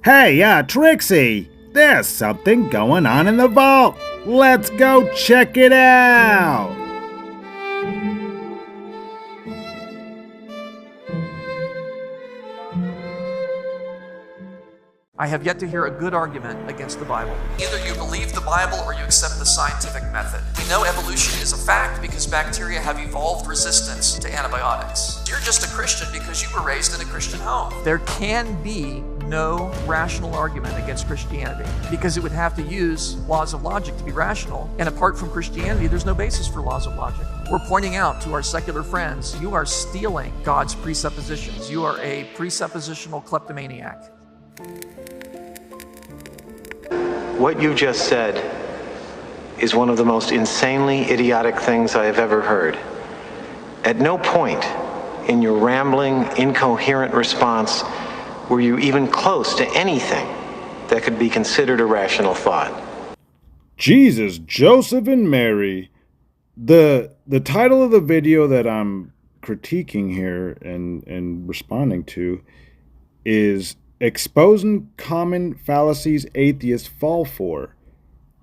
Hey, Trixie! There's something going on in the vault! Let's go check it out! I have yet to hear a good argument against the Bible. Either you believe the Bible or you accept the scientific method. We know evolution is a fact because bacteria have evolved resistance to antibiotics. You're just a Christian because you were raised in a Christian home. There can be no rational argument against Christianity because it would have to use laws of logic to be rational. And apart from Christianity, there's no basis for laws of logic. We're pointing out to our secular friends, you are stealing God's presuppositions. You are a presuppositional kleptomaniac. What you just said is one of the most insanely idiotic things I have ever heard. At no point in your rambling, incoherent response were you even close to anything that could be considered a rational thought. Jesus, Joseph, and Mary. The title of the video that I'm critiquing here and responding to is Exposing Common Fallacies Atheists Fall For.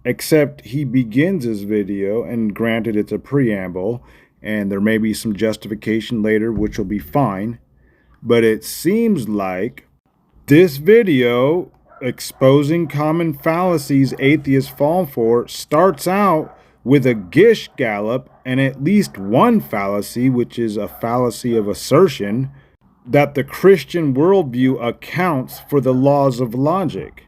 Except he begins his video, and granted it's a preamble, and there may be some justification later, which will be fine, but it seems like this video, Exposing Common Fallacies Atheists Fall For, starts out with a gish gallop and at least one fallacy, which is a fallacy of assertion, that the Christian worldview accounts for the laws of logic.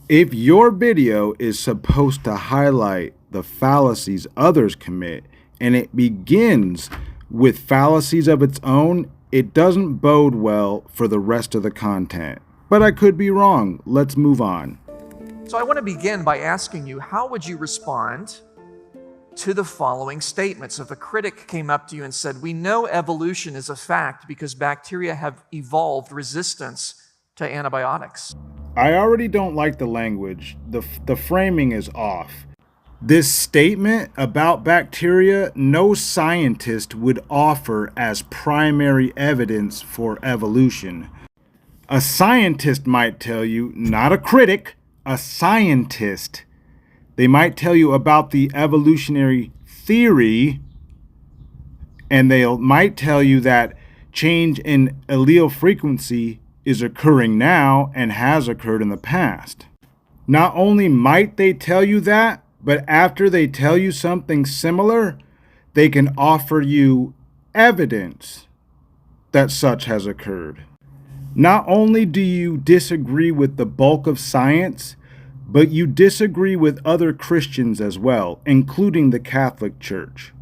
If your video is supposed to highlight the fallacies others commit, and it begins with fallacies of its own, it doesn't bode well for the rest of the content. But I could be wrong. Let's move on. So I want to begin by asking you, how would you respond to the following statements? If a critic came up to you and said, we know evolution is a fact because bacteria have evolved resistance to antibiotics. I already don't like the language. The framing is off. This statement about bacteria, no scientist would offer as primary evidence for evolution. A scientist might tell you, not a critic, a scientist. They might tell you about the evolutionary theory, and they might tell you that change in allele frequency is occurring now and has occurred in the past. Not only might they tell you that, but after they tell you something similar, they can offer you evidence that such has occurred. Not only do you disagree with the bulk of science, but you disagree with other Christians as well, including the Catholic Church.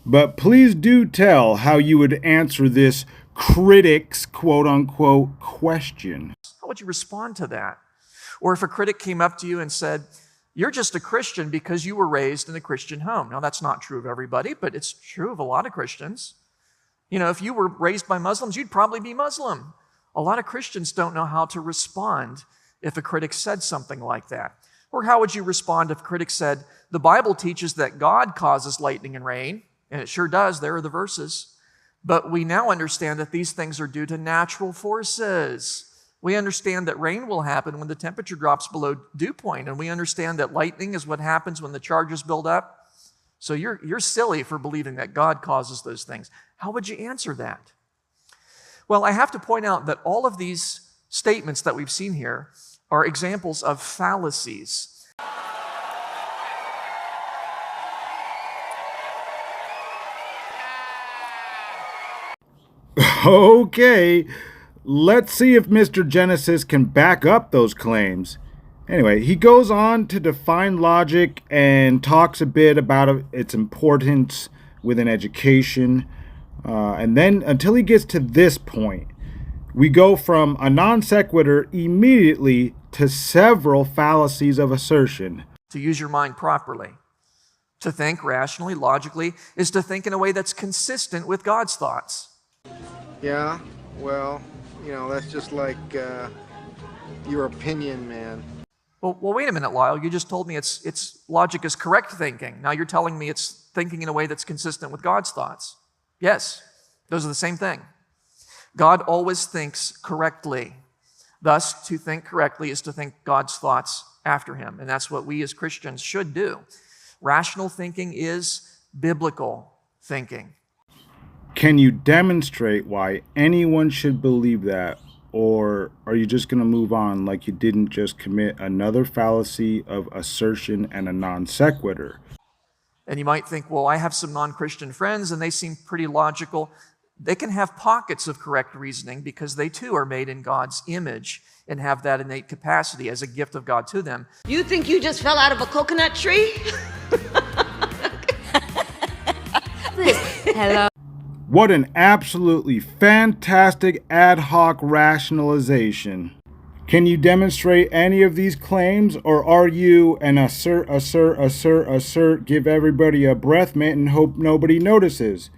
But please do tell how you would answer this critic's quote-unquote question. How would you respond to that? Or if a critic came up to you and said, you're just a Christian because you were raised in a Christian home. Now, that's not true of everybody, but it's true of a lot of Christians. You know, if you were raised by Muslims, you'd probably be Muslim. A lot of Christians don't know how to respond if a critic said something like that. Or how would you respond if a critic said, the Bible teaches that God causes lightning and rain, and it sure does, there are the verses, but we now understand that these things are due to natural forces. We understand that rain will happen when the temperature drops below dew point, and we understand that lightning is what happens when the charges build up. So you're silly for believing that God causes those things. How would you answer that? Well, I have to point out that all of these statements that we've seen here are examples of fallacies. Okay, let's see if Mr. Genesis can back up those claims. Anyway, he goes on to define logic and talks a bit about its importance within education. And then until he gets to this point, we go from a non sequitur immediately to several fallacies of assertion. To use your mind properly, to think rationally, logically, is to think in a way that's consistent with God's thoughts. Yeah, well, you know, that's just like your opinion, man. Well, wait a minute, Lisle. You just told me it's logic is correct thinking. Now you're telling me it's thinking in a way that's consistent with God's thoughts. Yes, those are the same thing. God always thinks correctly. Thus, to think correctly is to think God's thoughts after him, and that's what we as Christians should do. Rational thinking is biblical thinking. Can you demonstrate why anyone should believe that? Or are you just going to move on like you didn't just commit another fallacy of assertion and a non sequitur? And you might think, well, I have some non-Christian friends and they seem pretty logical. They can have pockets of correct reasoning because they too are made in God's image and have that innate capacity as a gift of God to them. You think you just fell out of a coconut tree? Hello. What an absolutely fantastic ad hoc rationalization. Can you demonstrate any of these claims, or are you an assert, give everybody a breath mint and hope nobody notices?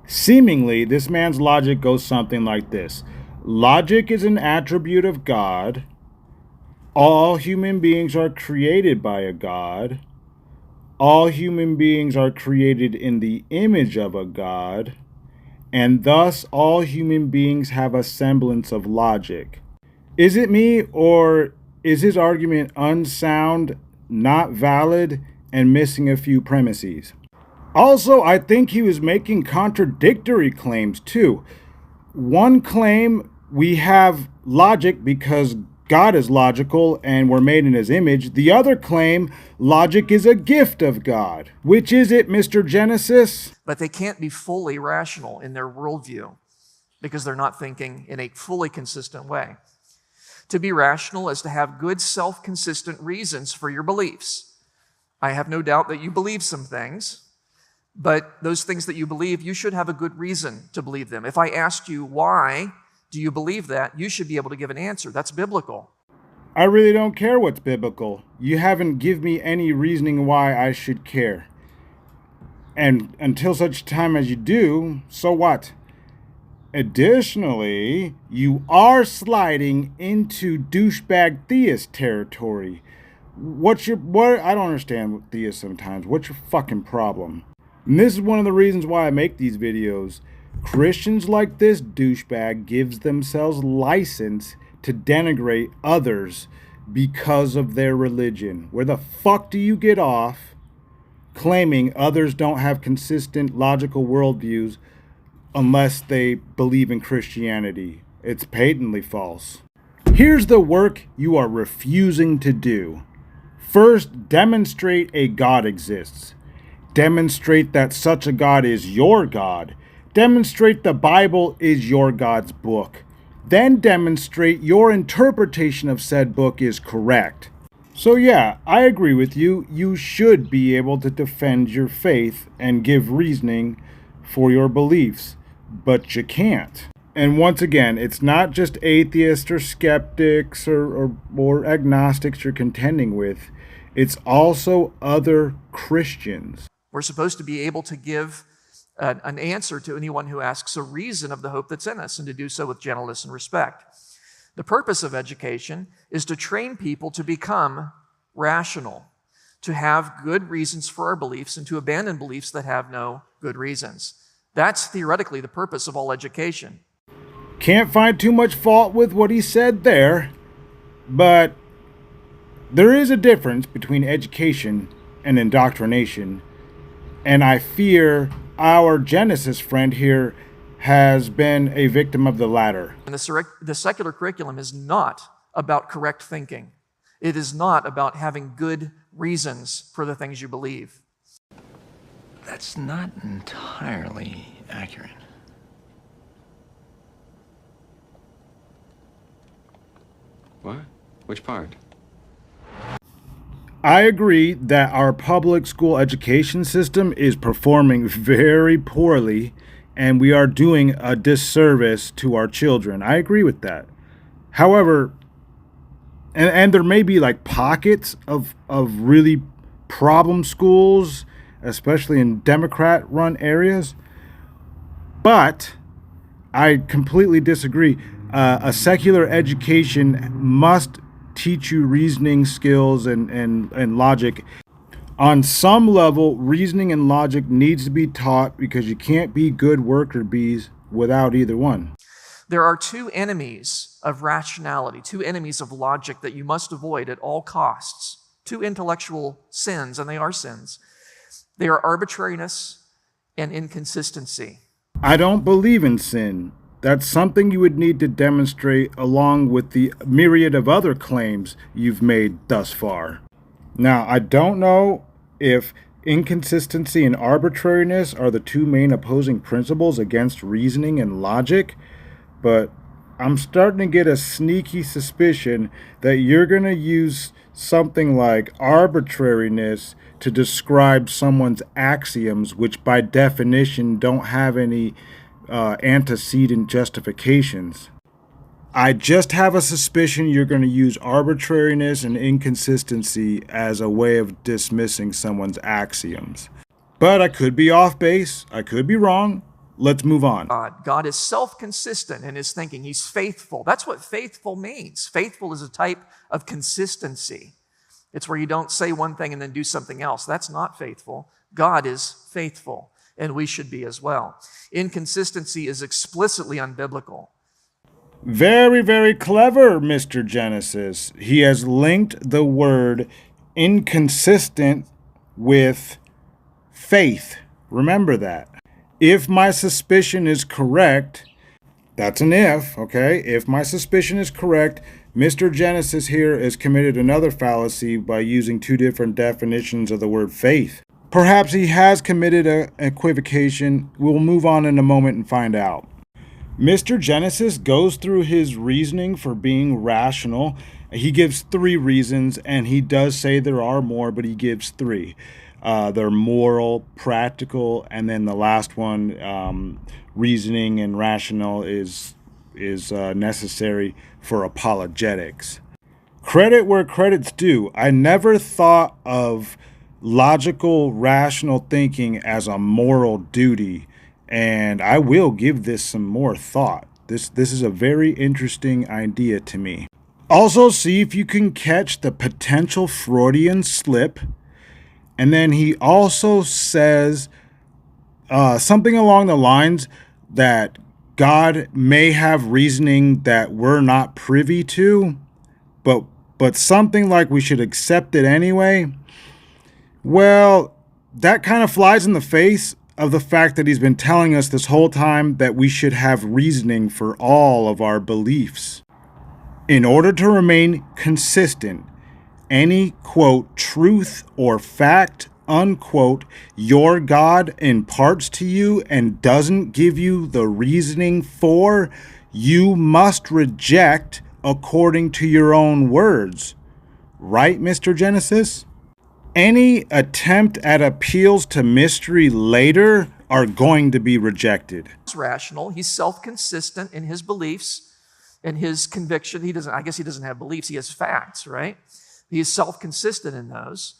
Seemingly, this man's logic goes something like this. Logic is an attribute of God. All human beings are created by a God. All human beings are created in the image of a God. And thus all human beings have a semblance of logic. Is it me, or is his argument unsound, not valid, and missing a few premises? Also, I think he was making contradictory claims too. One claim, we have logic because God is logical and we're made in his image. The other claim, logic is a gift of God. Which is it, Mr. Genesis? But they can't be fully rational in their worldview because they're not thinking in a fully consistent way. To be rational is to have good self-consistent reasons for your beliefs. I have no doubt that you believe some things, but those things that you believe, you should have a good reason to believe them. If I asked you why do you believe that, you should be able to give an answer. That's biblical. I really don't care what's biblical. You haven't given me any reasoning why I should care. And until such time as you do, so what? Additionally, you are sliding into douchebag theist territory. What? I don't understand theists sometimes. What's your fucking problem? And this is one of the reasons why I make these videos. Christians like this douchebag gives themselves license to denigrate others because of their religion. Where the fuck do you get off claiming others don't have consistent logical worldviews unless they believe in Christianity? It's patently false. Here's the work you are refusing to do. First, demonstrate a God exists. Demonstrate that such a God is your God. Demonstrate the Bible is your God's book. Then demonstrate your interpretation of said book is correct. So yeah, I agree with you. You should be able to defend your faith and give reasoning for your beliefs, but you can't. And once again, it's not just atheists or skeptics or agnostics you're contending with. It's also other Christians. We're supposed to be able to give an answer to anyone who asks a reason of the hope that's in us, and to do so with gentleness and respect. The purpose of education is to train people to become rational, to have good reasons for our beliefs, and to abandon beliefs that have no good reasons. That's theoretically the purpose of all education. Can't find too much fault with what he said there, but there is a difference between education and indoctrination, and I fear our Genesis friend here has been a victim of the latter. And the secular curriculum is not about correct thinking. It is not about having good reasons for the things you believe. That's not entirely accurate. What? Which part? I agree that our public school education system is performing very poorly, and we are doing a disservice to our children. I agree with that. However, and there may be like pockets of really problem schools, especially in Democrat-run areas, but I completely disagree. A secular education must teach you reasoning skills and logic. On some level, reasoning and logic needs to be taught because you can't be good worker bees without either one. There are two enemies of rationality, two enemies of logic that you must avoid at all costs. Two intellectual sins, and they are sins. They are arbitrariness and inconsistency. I don't believe in sin. That's something you would need to demonstrate along with the myriad of other claims you've made thus far. Now, I don't know if inconsistency and arbitrariness are the two main opposing principles against reasoning and logic, but I'm starting to get a sneaky suspicion that you're going to use something like arbitrariness to describe someone's axioms, which by definition don't have any antecedent justifications. I just have a suspicion you're going to use arbitrariness and inconsistency as a way of dismissing someone's axioms. But I could be off base. I could be wrong. Let's move on. God is self-consistent in his thinking. He's faithful. That's what faithful means. Faithful is a type of consistency. It's where you don't say one thing and then do something else. That's not faithful. God is faithful, and we should be as well. Inconsistency is explicitly unbiblical. Very, very clever, Mr. Genesis. He has linked the word inconsistent with faith. Remember that. If my suspicion is correct, that's an if, okay? If my suspicion is correct, Mr. Genesis here has committed another fallacy by using two different definitions of the word faith. Perhaps he has committed an equivocation. We'll move on in a moment and find out. Mr. Genesis goes through his reasoning for being rational. He gives 3 reasons, and he does say there are more, but he gives 3. They're moral, practical, and then the last one, reasoning and rational, is necessary for apologetics. Credit where credit's due. I never thought of logical, rational thinking as a moral duty, and I will give this some more thought. This is a very interesting idea to me. Also, see if you can catch the potential Freudian slip. And then he also says something along the lines that God may have reasoning that we're not privy to, but something like we should accept it anyway. Well, that kind of flies in the face of the fact that he's been telling us this whole time that we should have reasoning for all of our beliefs. In order to remain consistent, any, quote, truth or fact, unquote, your God imparts to you and doesn't give you the reasoning for, you must reject according to your own words. Right, Mr. Genesis? Any attempt at appeals to mystery later are going to be rejected. He's rational. He's self-consistent in his beliefs and his conviction. I guess he doesn't have beliefs. He has facts, right? He is self-consistent in those,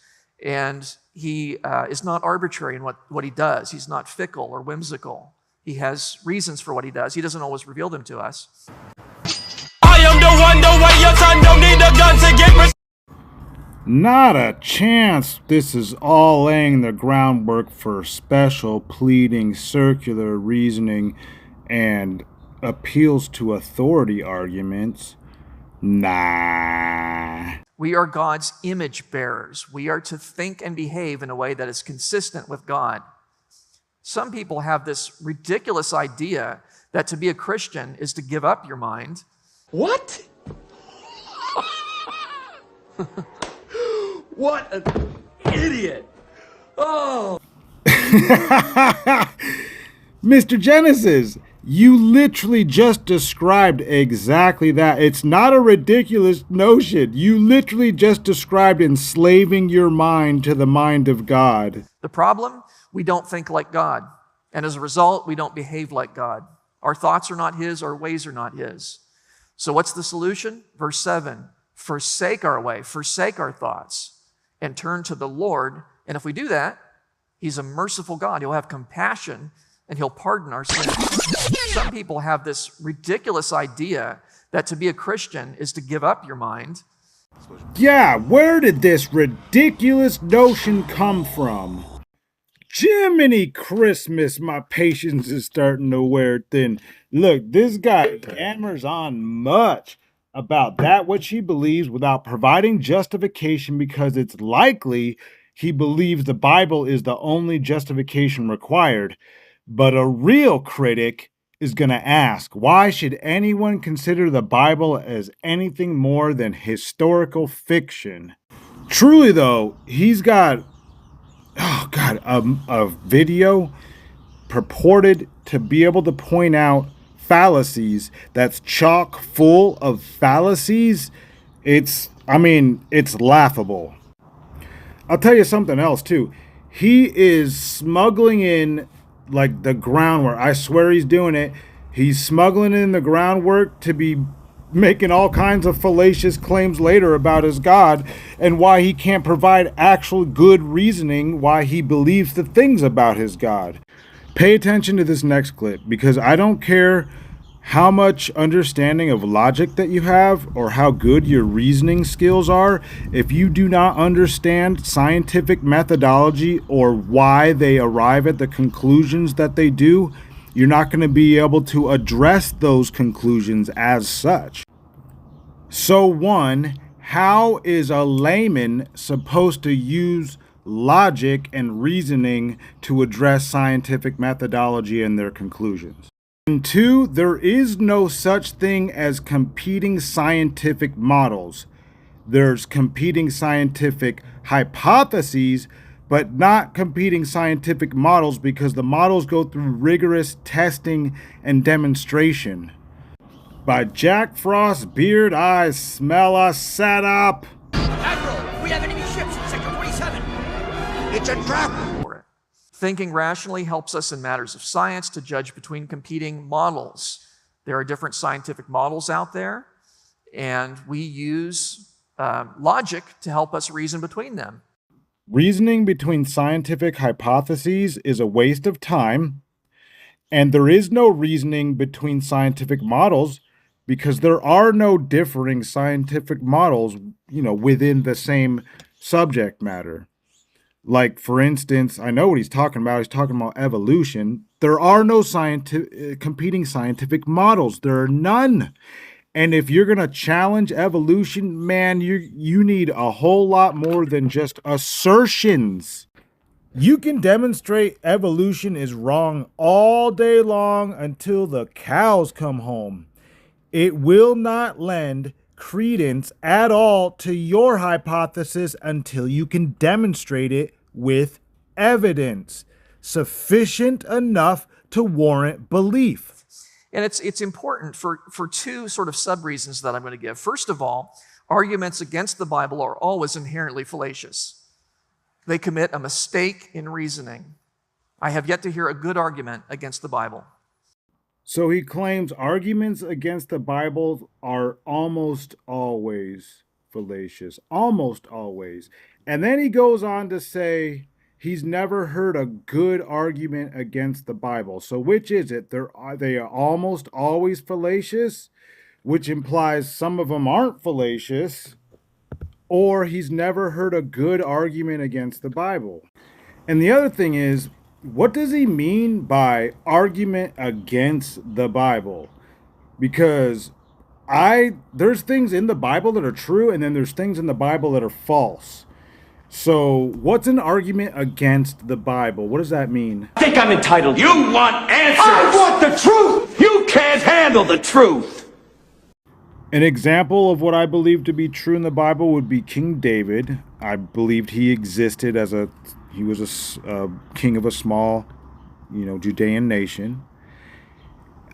and he is not arbitrary in what he does. He's not fickle or whimsical. He has reasons for what he does. He doesn't always reveal them to us. I am the one, the way your son don't need a gun to get Not a chance. This is all laying the groundwork for special pleading, circular reasoning, and appeals to authority arguments. Nah. We are God's image bearers. We are to think and behave in a way that is consistent with God. Some people have this ridiculous idea that to be a Christian is to give up your mind. What? What an idiot. Oh. Mr. Genesis, you literally just described exactly that. It's not a ridiculous notion. You literally just described enslaving your mind to the mind of God. The problem, we don't think like God. And as a result, we don't behave like God. Our thoughts are not His, our ways are not His. So what's the solution? Verse 7, forsake our way, forsake our thoughts, and turn to the Lord. And if we do that, He's a merciful God. He'll have compassion and He'll pardon our sins. Some people have this ridiculous idea that to be a Christian is to give up your mind. Yeah, where did this ridiculous notion come from? Jiminy Christmas, my patience is starting to wear thin. Look, this guy yammers on much about that which he believes without providing justification, because it's likely he believes the Bible is the only justification required. But a real critic is going to ask, why should anyone consider the Bible as anything more than historical fiction? Truly, though, he's got a video purported to be able to point out fallacies that's chock full of fallacies. It's laughable. I'll tell you something else too. He is smuggling in like the groundwork. I swear he's doing it. He's smuggling in the groundwork to be making all kinds of fallacious claims later about his God, and why he can't provide actual good reasoning why he believes the things about his God. Pay attention to this next clip, because I don't care how much understanding of logic that you have or how good your reasoning skills are. If you do not understand scientific methodology or why they arrive at the conclusions that they do, you're not going to be able to address those conclusions as such. So one, how is a layman supposed to use logic and reasoning to address scientific methodology and their conclusions? And two, there is no such thing as competing scientific models. There's competing scientific hypotheses, but not competing scientific models, because the models go through rigorous testing and demonstration. By Jack Frost beard, I smell a setup. Admiral, we have enemy ships in Sector 27. It's a trap. Thinking rationally helps us in matters of science to judge between competing models. There are different scientific models out there, and we use logic to help us reason between them. Reasoning between scientific hypotheses is a waste of time, and there is no reasoning between scientific models, because there are no differing scientific models, within the same subject matter. Like, for instance, I know what he's talking about. He's talking about evolution. There are no competing scientific models. There are none. And if you're going to challenge evolution, man, you need a whole lot more than just assertions. You can demonstrate evolution is wrong all day long until the cows come home. It will not lend credence at all to your hypothesis until you can demonstrate it with evidence sufficient enough to warrant belief. And it's important for two sort of sub-reasons that I'm going to give. First of all, arguments against the Bible are always inherently fallacious. They commit a mistake in reasoning. I have yet to hear a good argument against the Bible. So he claims arguments against the Bible are almost always fallacious. Almost always. And then he goes on to say he's never heard a good argument against the Bible. So which is it? They are almost always fallacious, which implies some of them aren't fallacious, or he's never heard a good argument against the Bible. And the other thing is, what does he mean by argument against the Bible? Because there's things in the Bible that are true, and then there's things in the Bible that are false. So what's an argument against the Bible? What does that mean? I think I'm entitled. You want answers. I want the truth. You can't handle the truth. An example of what I believe to be true in the Bible would be King David. I believed he existed he was a king of a small, Judean nation.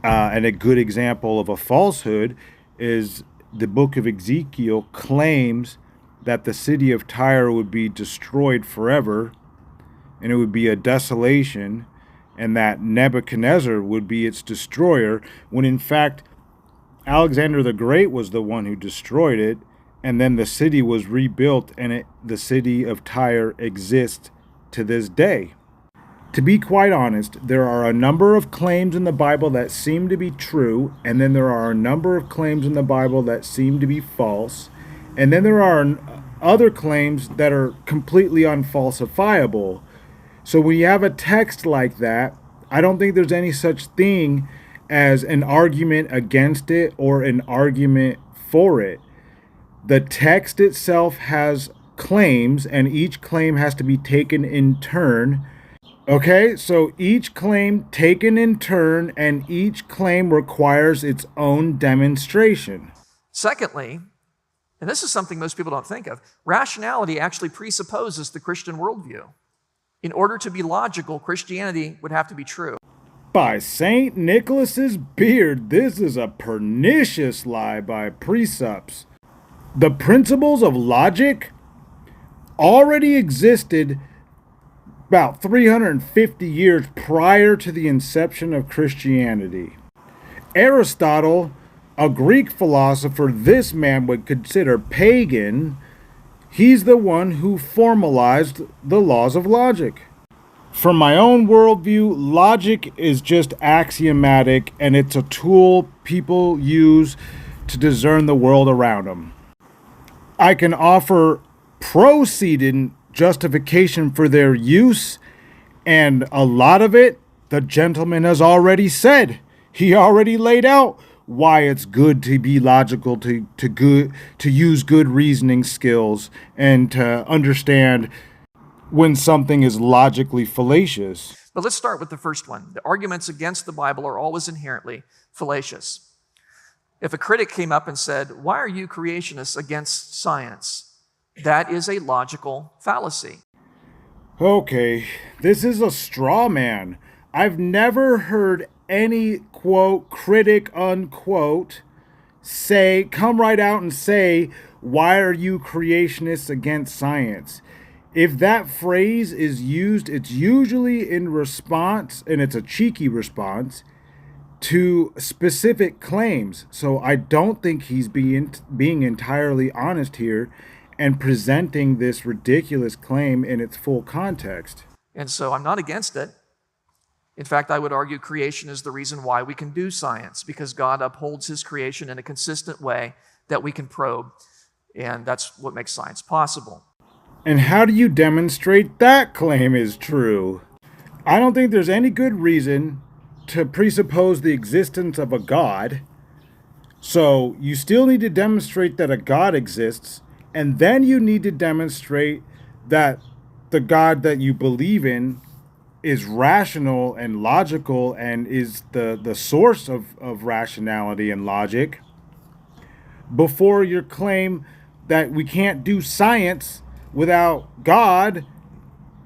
And a good example of a falsehood is the book of Ezekiel claims that the city of Tyre would be destroyed forever, and it would be a desolation, and that Nebuchadnezzar would be its destroyer, when in fact Alexander the Great was the one who destroyed it, and then the city was rebuilt, and the city of Tyre exists to this day. To be quite honest, there are a number of claims in the Bible that seem to be true, and then there are a number of claims in the Bible that seem to be false, and then there are other claims that are completely unfalsifiable. So when you have a text like that, I don't think there's any such thing as an argument against it or an argument for it. The text itself has claims, and each claim has to be taken in turn. Okay, so each claim taken in turn, and each claim requires its own demonstration. Secondly, and this is something most people don't think of, rationality actually presupposes the Christian worldview. In order to be logical, Christianity would have to be true. By St. Nicholas's beard, this is a pernicious lie by precepts. The principles of logic already existed about 350 years prior to the inception of Christianity. Aristotle, a Greek philosopher this man would consider pagan, he's the one who formalized the laws of logic. From my own worldview, logic is just axiomatic, and it's a tool people use to discern the world around them. I can offer proceeding justification for their use, and a lot of it, the gentleman has already said. He already laid out why it's good to be logical, to use good reasoning skills, and to understand when something is logically fallacious. But let's start with the first one. The arguments against the Bible are always inherently fallacious. If a critic came up and said, "Why are you creationists against science?" that is a logical fallacy. Okay, this is a straw man. I've never heard any, quote, critic, unquote, come right out and say, "Why are you creationists against science?" If that phrase is used, it's usually in response, and it's a cheeky response, to specific claims. So I don't think he's being entirely honest here and presenting this ridiculous claim in its full context. And so I'm not against it. In fact, I would argue creation is the reason why we can do science, because God upholds his creation in a consistent way that we can probe, and that's what makes science possible. And how do you demonstrate that claim is true? I don't think there's any good reason to presuppose the existence of a God. So you still need to demonstrate that a God exists, and then you need to demonstrate that the God that you believe in is rational and logical and is the source of rationality and logic before your claim that we can't do science without God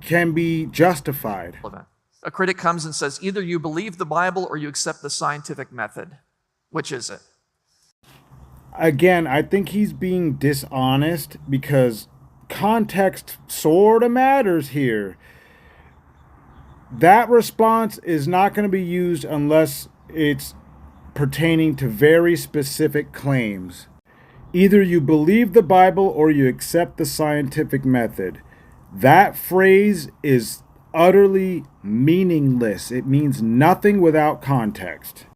can be justified. A critic comes and says, either you believe the Bible or you accept the scientific method. Which is it? Again, I think he's being dishonest because context sort of matters here. That response is not going to be used unless it's pertaining to very specific claims. Either you believe the Bible or you accept the scientific method. That phrase is utterly meaningless. It means nothing without context.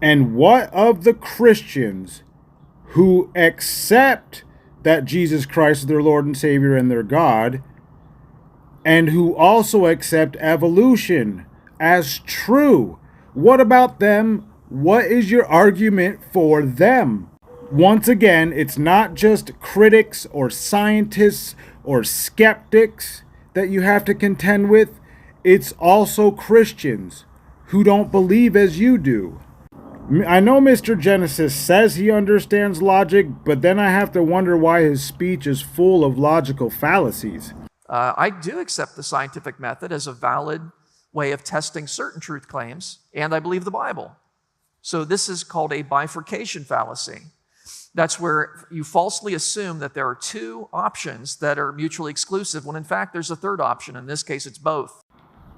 And what of the Christians who accept that Jesus Christ is their Lord and Savior and their God, and who also accept evolution as true? What about them? What is your argument for them? Once again, it's not just critics or scientists or skeptics that you have to contend with. It's also Christians who don't believe as you do. I know Mr. Genesis says he understands logic, but then I have to wonder why his speech is full of logical fallacies. I do accept the scientific method as a valid way of testing certain truth claims, and I believe the Bible. So this is called a bifurcation fallacy. That's where you falsely assume that there are two options that are mutually exclusive, when in fact there's a third option. In this case, it's both.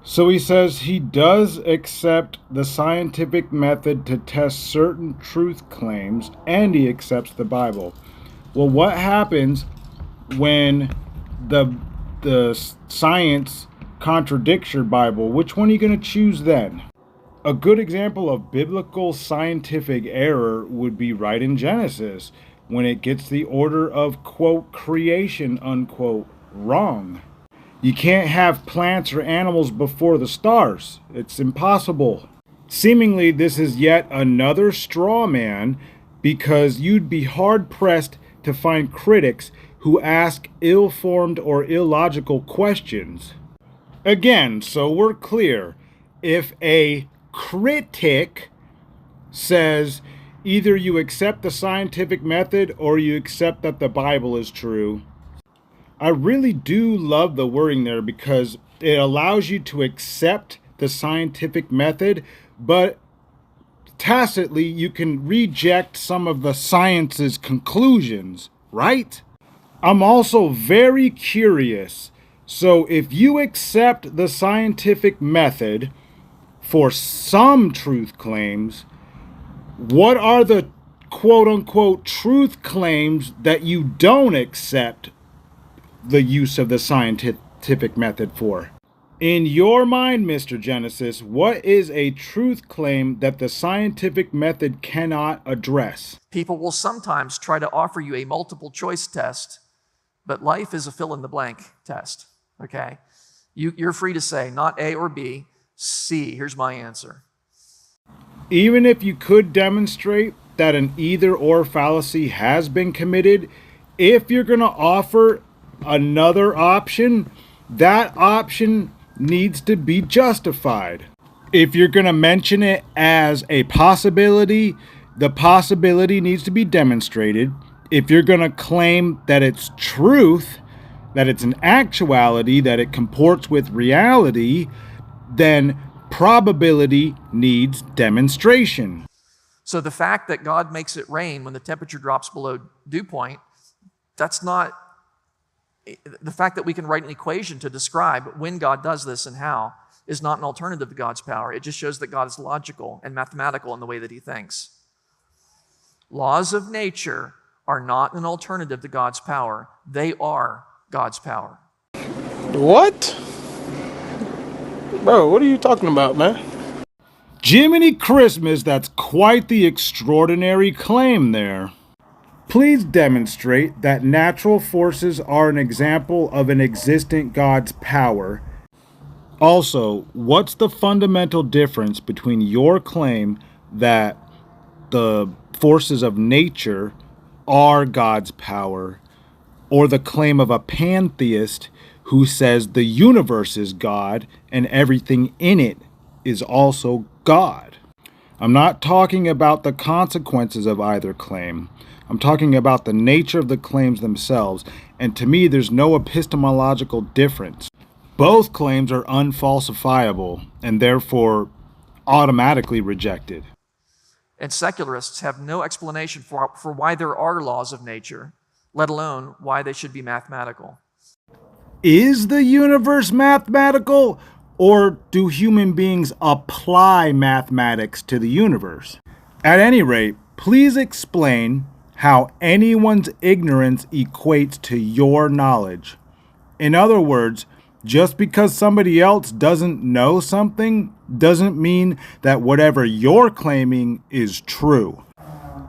So he says he does accept the scientific method to test certain truth claims, and he accepts the Bible. Well, what happens when the science contradicts your Bible? Which one are you going to choose then? A good example of biblical scientific error would be right in Genesis, when it gets the order of, quote, creation, unquote, wrong. You can't have plants or animals before the stars. It's impossible. Seemingly, this is yet another straw man, because you'd be hard-pressed to find critics who ask ill-formed or illogical questions. Again, so we're clear, if a critic says either you accept the scientific method or you accept that the Bible is true, I really do love the wording there, because it allows you to accept the scientific method, but tacitly you can reject some of the science's conclusions, right? I'm also very curious. So if you accept the scientific method for some truth claims, what are the quote-unquote truth claims that you don't accept the use of the scientific method for? In your mind, Mr. Genesis, what is a truth claim that the scientific method cannot address? People will sometimes try to offer you a multiple choice test, but life is a fill-in-the-blank test, okay? You're free to say, not A or B, C. Here's my answer. Even if you could demonstrate that an either-or fallacy has been committed, if you're going to offer another option, that option needs to be justified. If you're going to mention it as a possibility, the possibility needs to be demonstrated. If you're going to claim that it's truth, that it's an actuality, that it comports with reality, then probability needs demonstration. So the fact that God makes it rain when the temperature drops below dew point, that's not the fact that we can write an equation to describe when God does this and how is not an alternative to God's power. It just shows that God is logical and mathematical in the way that he thinks. Laws of nature are not an alternative to God's power. They are God's power. What? Bro, what are you talking about, man? Jiminy Christmas, that's quite the extraordinary claim there. Please demonstrate that natural forces are an example of an existent God's power. Also, what's the fundamental difference between your claim that the forces of nature are God's power, or the claim of a pantheist who says the universe is God and everything in it is also God? I'm not talking about the consequences of either claim. I'm talking about the nature of the claims themselves, and to me there's no epistemological difference. Both claims are unfalsifiable and therefore automatically rejected. And secularists have no explanation for why there are laws of nature, let alone why they should be mathematical. Is the universe mathematical, or do human beings apply mathematics to the universe? At any rate, please explain how anyone's ignorance equates to your knowledge. In other words, just because somebody else doesn't know something doesn't mean that whatever you're claiming is true.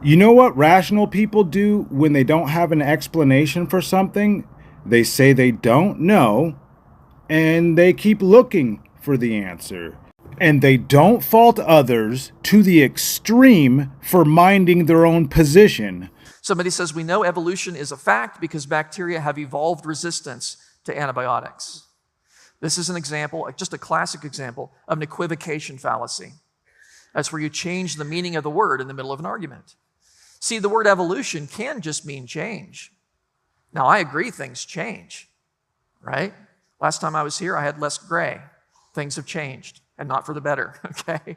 You know what rational people do when they don't have an explanation for something? They say they don't know, and they keep looking for the answer. And they don't fault others to the extreme for minding their own position. Somebody says, we know evolution is a fact because bacteria have evolved resistance to antibiotics. This is an example, just a classic example, of an equivocation fallacy. That's where you change the meaning of the word in the middle of an argument. See, the word evolution can just mean change. Now, I agree things change, right? Last time I was here, I had less gray. Things have changed, and not for the better, okay?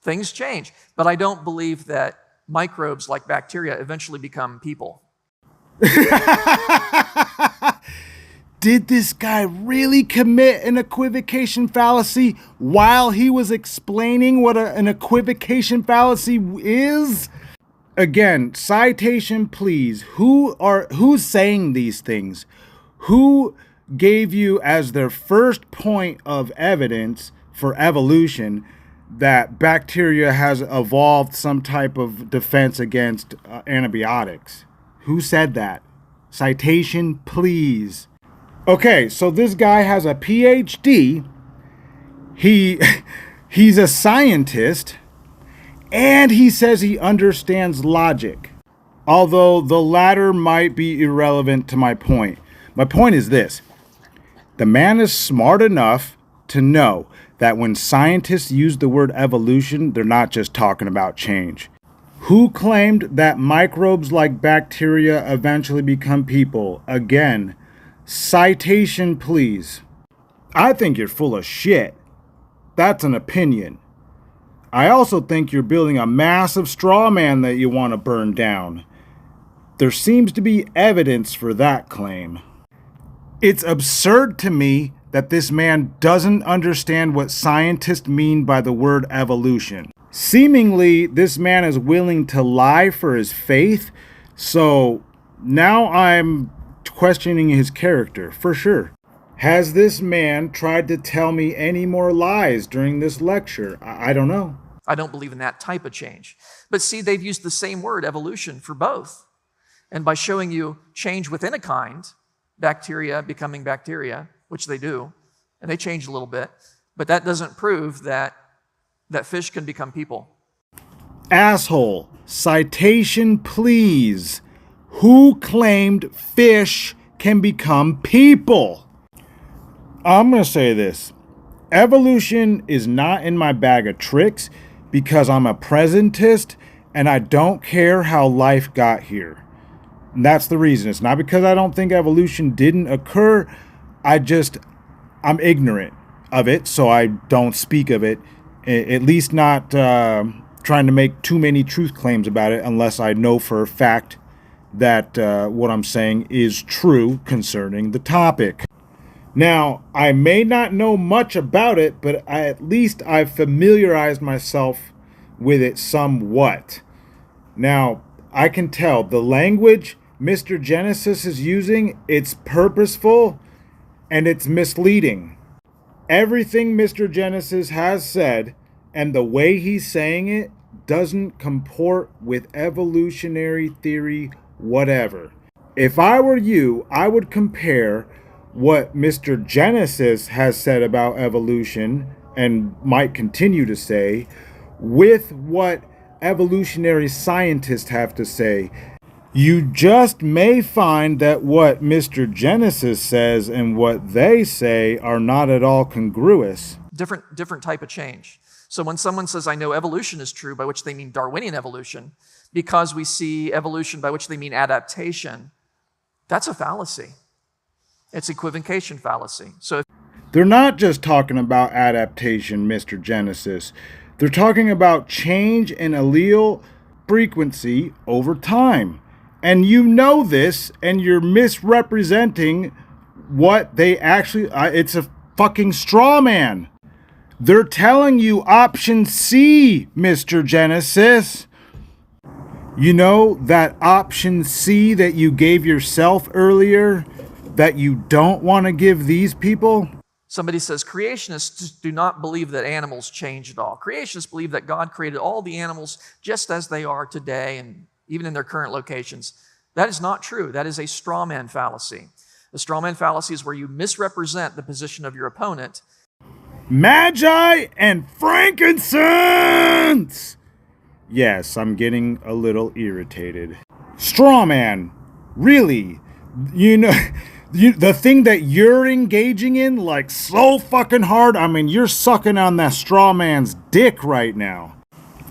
Things change, but I don't believe that microbes like bacteria eventually become people. Did this guy really commit an equivocation fallacy while he was explaining what an equivocation fallacy is? Again, citation please. Who's saying these things? Who gave you as their first point of evidence for evolution that bacteria has evolved some type of defense against antibiotics? Who said that? Citation please. Okay, so this guy has a PhD. He he's a scientist, and he says he understands logic. Although the latter might be irrelevant to my point. My point is this. The man is smart enough to know that when scientists use the word evolution, they're not just talking about change. Who claimed that microbes like bacteria eventually become people? Again, citation please. I think you're full of shit. That's an opinion. I also think you're building a massive straw man that you want to burn down. There seems to be evidence for that claim. It's absurd to me that this man doesn't understand what scientists mean by the word evolution. Seemingly, this man is willing to lie for his faith, so now I'm questioning his character, for sure. Has this man tried to tell me any more lies during this lecture? I don't know. I don't believe in that type of change. But see, they've used the same word, evolution, for both. And by showing you change within a kind, bacteria becoming bacteria, which they do, and they change a little bit, but that doesn't prove that fish can become people. Asshole, citation please. Who claimed fish can become people? I'm going to say this. Evolution is not in my bag of tricks because I'm a presentist and I don't care how life got here. And that's the reason. It's not because I don't think evolution didn't occur. I'm ignorant of it, so I don't speak of it. At least not trying to make too many truth claims about it unless I know for a fact that what I'm saying is true concerning the topic. Now, I may not know much about it, but at least I've familiarized myself with it somewhat. Now, I can tell the language Mr. Genesis is using, it's purposeful and it's misleading. Everything Mr. Genesis has said and the way he's saying it doesn't comport with evolutionary theory whatever. If I were you, I would compare what Mr. Genesis has said about evolution and might continue to say with what evolutionary scientists have to say. You just may find that what Mr. Genesis says and what they say are not at all congruous. Different type of change. So when someone says, I know evolution is true, by which they mean Darwinian evolution, because we see evolution by which they mean adaptation, that's a fallacy. It's equivocation fallacy. So they're not just talking about adaptation, Mr. Genesis. They're talking about change in allele frequency over time. And you know this, and you're misrepresenting what they actually... it's a fucking straw man. They're telling you option C, Mr. Genesis. You know that option C that you gave yourself earlier that you don't want to give these people? Somebody says, creationists do not believe that animals change at all. Creationists believe that God created all the animals just as they are today and even in their current locations. That is not true. That is a straw man fallacy. The straw man fallacy is where you misrepresent the position of your opponent. Magi and frankincense! Yes, I'm getting a little irritated. Straw man, really? You know... the thing that you're engaging in, like, so fucking hard, I mean, you're sucking on that straw man's dick right now.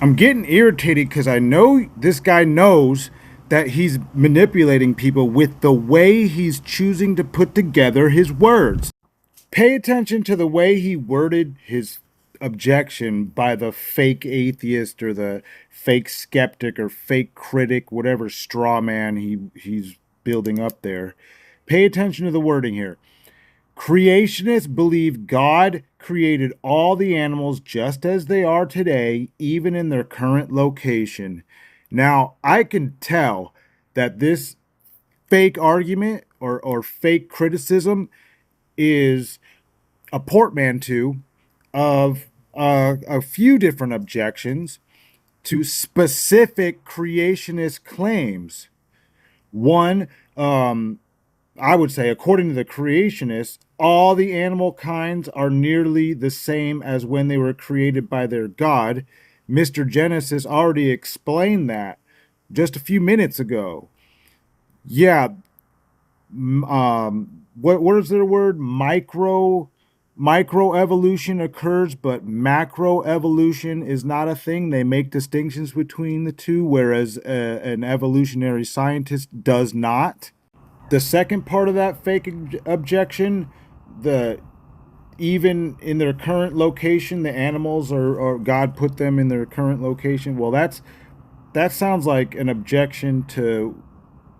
I'm getting irritated because I know this guy knows that he's manipulating people with the way he's choosing to put together his words. Pay attention to the way he worded his objection by the fake atheist or the fake skeptic or fake critic, whatever straw man he's building up there. Pay attention to the wording here. Creationists believe God created all the animals just as they are today, even in their current location. Now, I can tell that this fake argument or fake criticism is a portmanteau of a few different objections to specific creationist claims. One, I would say, according to the creationists, all the animal kinds are nearly the same as when they were created by their God. Mr. Genesis already explained that just a few minutes ago. Yeah, what is their word? Microevolution occurs, but macroevolution is not a thing. They make distinctions between the two, whereas an evolutionary scientist does not. The second part of that fake objection, the even in their current location, the animals or God put them in their current location. Well, that sounds like an objection to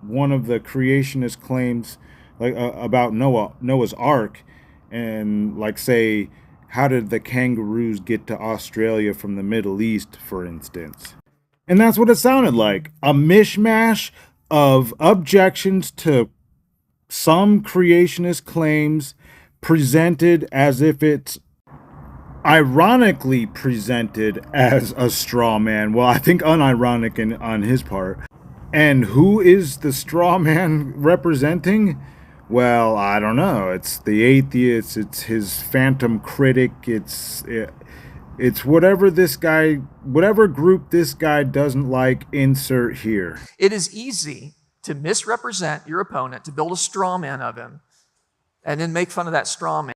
one of the creationist claims, like about Noah's Ark, and like say, how did the kangaroos get to Australia from the Middle East, for instance? And that's what it sounded like, a mishmash of objections to some creationist claims presented as if it's ironically presented as a straw man. Well, I think unironic on his part. And who is the straw man representing? Well, I don't know. It's the atheist. It's his phantom critic. It's whatever group this guy doesn't like, insert here. It is easy to misrepresent your opponent, to build a straw man of him, and then make fun of that straw man.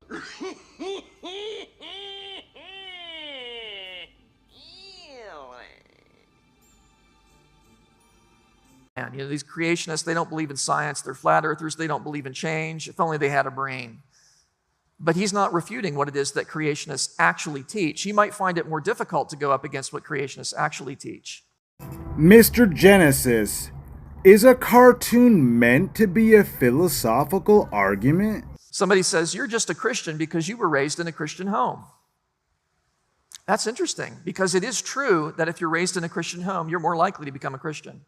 And these creationists, they don't believe in science. They're flat earthers. They don't believe in change. If only they had a brain. But he's not refuting what it is that creationists actually teach. He might find it more difficult to go up against what creationists actually teach. Mr. Genesis, is a cartoon meant to be a philosophical argument? Somebody says, you're just a Christian because you were raised in a Christian home. That's interesting, because it is true that if you're raised in a Christian home, you're more likely to become a Christian.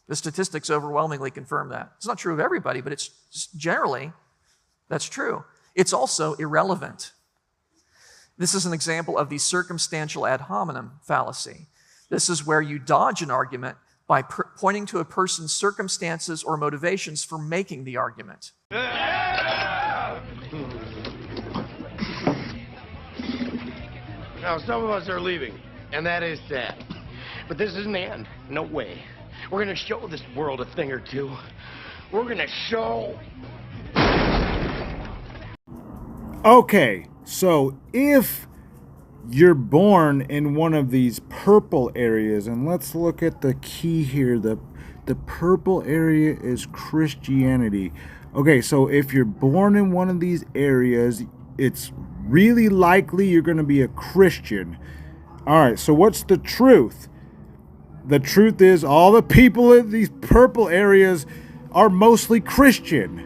The statistics overwhelmingly confirm that. It's not true of everybody, but it's just generally, that's true. It's also irrelevant. This is an example of the circumstantial ad hominem fallacy. This is where you dodge an argument by pointing to a person's circumstances or motivations for making the argument. Now, some of us are leaving, and that is sad. But this isn't the end. No way. We're going to show this world a thing or two. We're going to show... Okay, so if you're born in one of these purple areas, and let's look at the key here. The purple area is Christianity. Okay, so if you're born in one of these areas, it's really likely you're going to be a Christian. All right, so what's the truth? The truth is all the people in these purple areas are mostly Christian.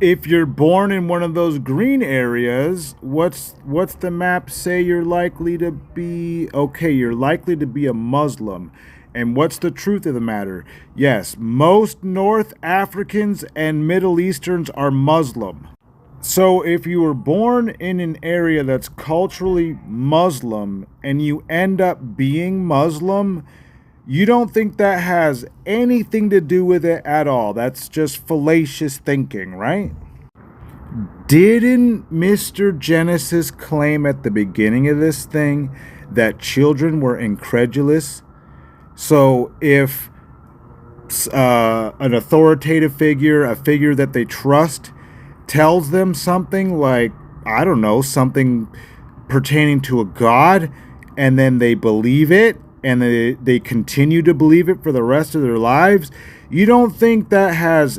If you're born in one of those green areas, what's the map say you're likely to be? Okay, you're likely to be a Muslim. And what's the truth of the matter? Yes, most North Africans and Middle Easterns are Muslim. So if you were born in an area that's culturally Muslim and you end up being Muslim, you don't think that has anything to do with it at all. That's just fallacious thinking, right? Didn't Mr. Genesis claim at the beginning of this thing that children were incredulous? So if an authoritative figure, a figure that they trust, tells them something like, I don't know, something pertaining to a god, and then they believe it, and they continue to believe it for the rest of their lives, you don't think that has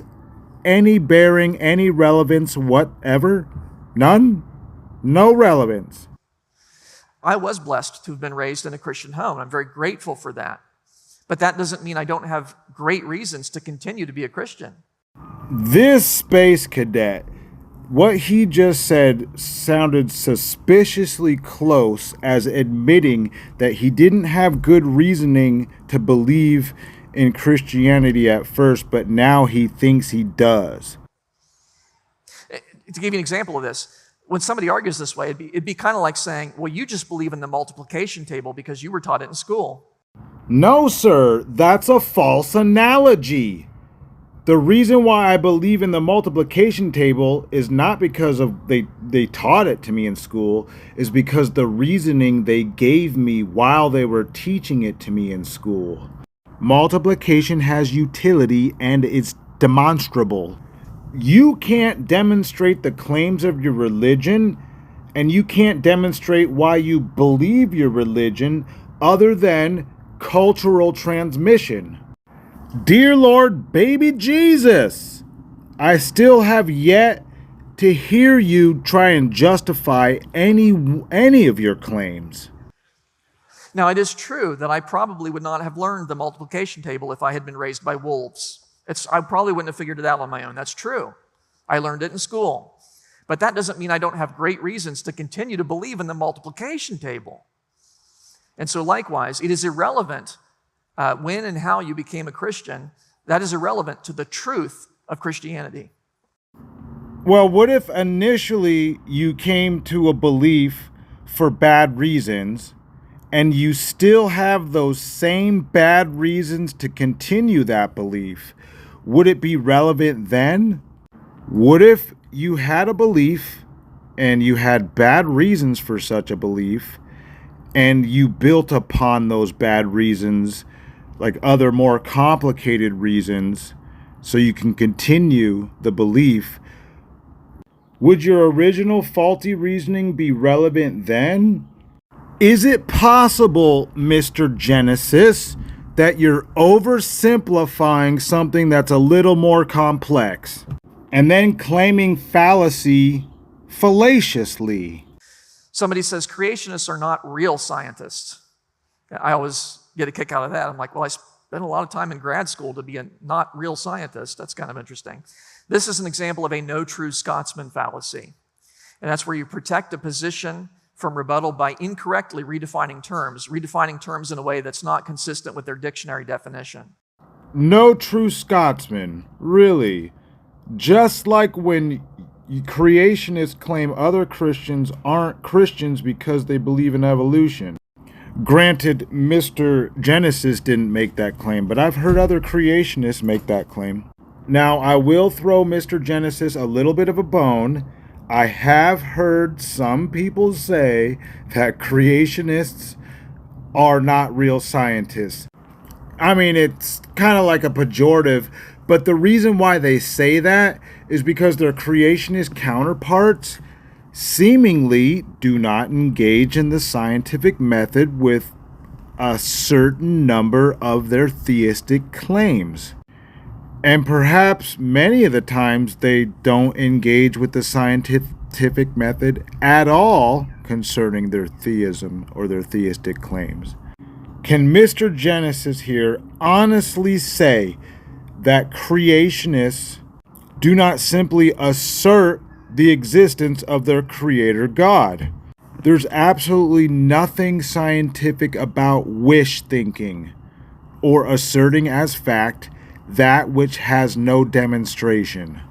any bearing, any relevance whatever? None? No relevance. I was blessed to have been raised in a Christian home. I'm very grateful for that. But that doesn't mean I don't have great reasons to continue to be a Christian. This space cadet, what he just said sounded suspiciously close as admitting that he didn't have good reasoning to believe in Christianity at first, but now he thinks he does. To give you an example of this, when somebody argues this way, it'd be kind of like saying, well, you just believe in the multiplication table because you were taught it in school. No, sir, that's a false analogy. The reason why I believe in the multiplication table is not because of they taught it to me in school, is because the reasoning they gave me while they were teaching it to me in school. Multiplication has utility and it's demonstrable. You can't demonstrate the claims of your religion, and you can't demonstrate why you believe your religion other than cultural transmission. Dear Lord, baby Jesus, I still have yet to hear you try and justify any of your claims. Now, it is true that I probably would not have learned the multiplication table if I had been raised by wolves. I probably wouldn't have figured it out on my own. That's true. I learned it in school. But that doesn't mean I don't have great reasons to continue to believe in the multiplication table. And so likewise, it is irrelevant when and how you became a Christian. That is irrelevant to the truth of Christianity. Well, what if initially you came to a belief for bad reasons, and you still have those same bad reasons to continue that belief? Would it be relevant then? What if you had a belief and you had bad reasons for such a belief, and you built upon those bad reasons, like other more complicated reasons, so you can continue the belief? Would your original faulty reasoning be relevant then? Is it possible, Mr. Genesis, that you're oversimplifying something that's a little more complex and then claiming fallacy fallaciously? Somebody says creationists are not real scientists. I always get a kick out of that. I'm like, well, I spent a lot of time in grad school to be a not real scientist. That's kind of interesting. This is an example of a no true Scotsman fallacy. And that's where you protect a position from rebuttal by incorrectly redefining terms in a way that's not consistent with their dictionary definition. No true Scotsman, really. Just like when creationists claim other Christians aren't Christians because they believe in evolution. Granted, Mr. Genesis didn't make that claim, but I've heard other creationists make that claim. Now, I will throw Mr. Genesis a little bit of a bone. I have heard some people say that creationists are not real scientists. I mean, it's kind of like a pejorative, but the reason why they say that is because their creationist counterparts seemingly do not engage in the scientific method with a certain number of their theistic claims. And perhaps many of the times they don't engage with the scientific method at all concerning their theism or their theistic claims. Can Mr. Genesis here honestly say that creationists do not simply assert the existence of their creator God? There's absolutely nothing scientific about wish thinking or asserting as fact that which has no demonstration.